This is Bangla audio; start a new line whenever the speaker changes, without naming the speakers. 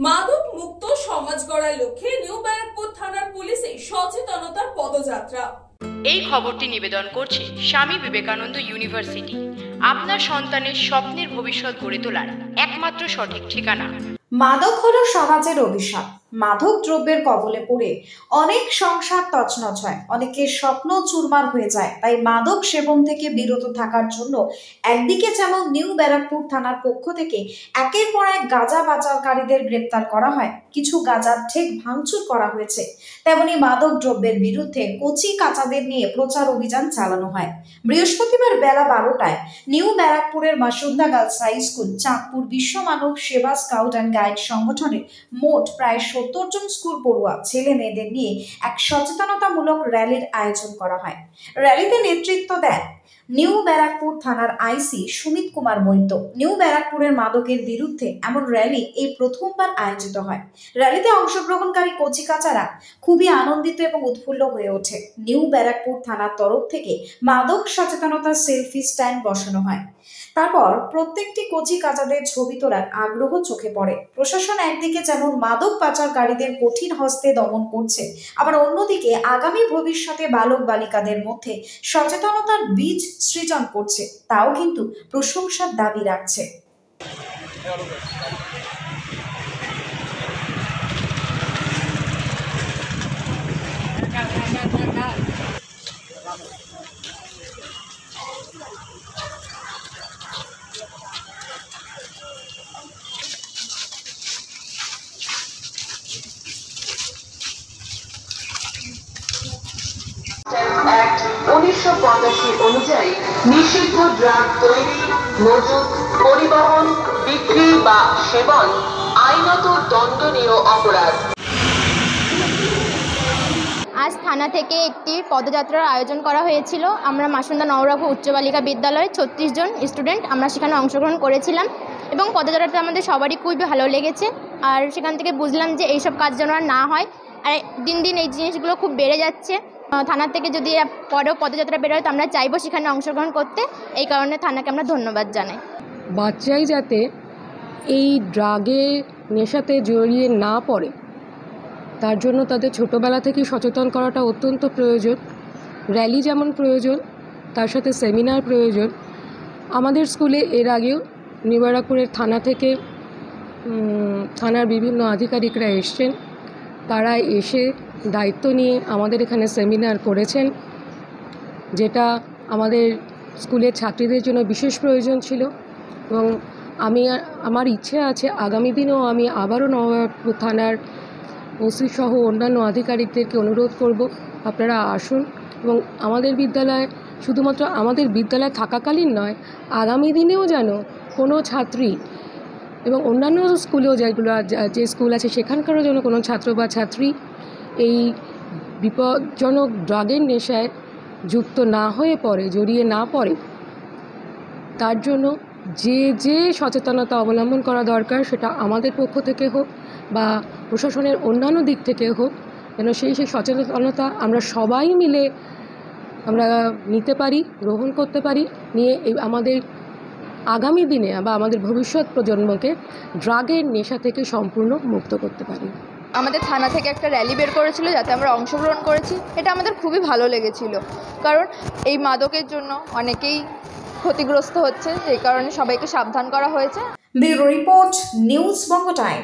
মাদক মুক্ত সমাজ গড়ার লক্ষ্যে নিউ ব্যারাকপুর থানার পুলিশে সচেতনতার পদযাত্রা।
এই খবরটি নিবেদন করছে স্বামী বিবেকানন্দ ইউনিভার্সিটি, আপনার সন্তানের স্বপ্নের ভবিষ্যৎ গড়ে তোলার একমাত্র সঠিক ঠিকানা।
মাদক হলো সমাজের অভিশাপ। মাদক দ্রব্যের কবলে পড়ে অনেক সংসার তছনছ হয়, অনেকের স্বপ্ন চুরমার হয়ে যায়। তাই মাদক সেবন থেকে বিরত থাকার জন্য একদিকে যেমন নিউ ব্যারাকপুর থানার পক্ষ থেকে একের পর এক গাঁজা পাচারকারীদের গ্রেপ্তার করা হয়, কিছু গাঁজার ঠেক ভাঙচুর করা হয়েছে, তেমনি মাদক দ্রব্যের বিরুদ্ধে কচি কাঁচাদের নিয়ে প্রচার অভিযান চালানো হয়। বৃহস্পতিবার বেলা 12টায় নিউ ব্যারাকপুরের Masunda girls high school, Chandpur বিশ্ব মানব সেবা স্কাউট অ্যান্ড গাইড সংগঠনের মোট প্রায় 70 জন স্কুল পড়ুয়া ছেলে মেয়েদের নিয়ে এক সচেতনতামূলক র্যালির আয়োজন করা হয়। র্যালিতে নেতৃত্ব দেন নিউ ব্যারাকপুর থানার আইসি সুমিত কুমার বৈদ্য। নিউ ব্যারাকপুরের মাদকের বিরুদ্ধে এমন র্যালি এই প্রথমবার আয়োজিত হয়। র্যালিতে অংশগ্রহণকারী কচিকাচারা খুবই আনন্দিত এবং উৎফুল্ল হয়ে ওঠে। নিউ ব্যারাকপুর থানার তরফ থেকে মাদক সচেতনতা সেলফি স্ট্যান্ড বসানো হয়। তারপর প্রত্যেকটি কচি কাচাদের ছবি তোলার আগ্রহ চোখে পড়ে। প্রশাসন একদিকে যেমন মাদক পাচারকারীদের কঠিন হস্তে দমন করছে, আবার অন্যদিকে আগামী ভবিষ্যতে বালক বালিকাদের মধ্যে সচেতনতার বীজ সৃজন করছে, তাও কিন্তু প্রশংসার দাবি রাখছে।
অ্যাক্ট 1985 অনুযায়ী নিষিদ্ধ ড্রাগ তৈরি, মজুত, পরিবহন, বিক্রি বা সেবন আইনত দণ্ডনীয় অপরাধ।
আজ থানা থেকে একটি পদযাত্রার আয়োজন করা হয়েছিল। আমরা মাসুন্দা নওরাঘু উচ্চ বালিকা বিদ্যালয়ের 36 জন স্টুডেন্ট আমরা সেখানে অংশগ্রহণ করেছিলাম এবং পদযাত্রাটা আমাদের সবারই খুবই ভালো লেগেছে। আর সেখান থেকে বুঝলাম যে এইসব কাজ যেন আর না হয়, আর দিন দিন এই জিনিসগুলো খুব বেড়ে যাচ্ছে। থানা থেকে যদি পরেও পদযাত্রা বেরোয় তো আমরা চাইবো সেখানে অংশগ্রহণ করতে। এই কারণে থানাকে আমরা ধন্যবাদ জানাই।
বাচ্চাই যাতে এই ড্রাগে নেশাতে জড়িয়ে না পড়ে তার জন্য তাদের ছোটোবেলা থেকেই সচেতন করাটা অত্যন্ত প্রয়োজন। র্যালি যেমন প্রয়োজন, তার সাথে সেমিনার প্রয়োজন। আমাদের স্কুলে এর আগেও নিউ ব্যারাকপুরের থানা থেকে থানার বিভিন্ন আধিকারিকরা এসছেন, তারা এসে দায়িত্ব নিয়ে আমাদের এখানে সেমিনার করেছেন, যেটা আমাদের স্কুলের ছাত্রীদের জন্য বিশেষ প্রয়োজন ছিল। এবং আমার ইচ্ছে আছে আগামী দিনেও আমি আবারও নবাবপুর থানার ওসি সহ অন্যান্য আধিকারিকদেরকে অনুরোধ করব, আপনারা আসুন এবং আমাদের বিদ্যালয়ে, শুধুমাত্র আমাদের বিদ্যালয়ে থাকাকালীন নয়, আগামী দিনেও যেন কোনো ছাত্রী এবং অন্যান্য স্কুলেও যে স্কুল আছে সেখানকারও যেন কোনো ছাত্র বা ছাত্রী এই বিপজ্জনক ড্রাগের নেশায় যুক্ত না হয়ে পড়ে, জড়িয়ে না পড়ে, তার জন্য যে সচেতনতা অবলম্বন করা দরকার সেটা আমাদের পক্ষ থেকে হোক বা প্রশাসনের অন্যান্য দিক থেকে হোক, যেন সেই সচেতনতা আমরা সবাই মিলে আমরা নিতে পারি, গ্রহণ করতে পারি, নিয়ে আমাদের আগামী দিনে বা আমাদের ভবিষ্যৎ প্রজন্মকে ড্রাগের নেশা থেকে সম্পূর্ণ মুক্ত করতে পারি।
আমাদের থানা থেকে একটা র্যালি বের করেছিল, যাতে আমরা অংশগ্রহণ করেছি। এটা আমাদের খুবই ভালো লেগেছিল, কারণ এই মাদকের জন্য অনেকেই ক্ষতিগ্রস্ত হচ্ছে, এই কারণে সবাইকে সাবধান করা হয়েছে।
ব্যুরো রিপোর্ট, নিউজ বঙ্গ টাইম।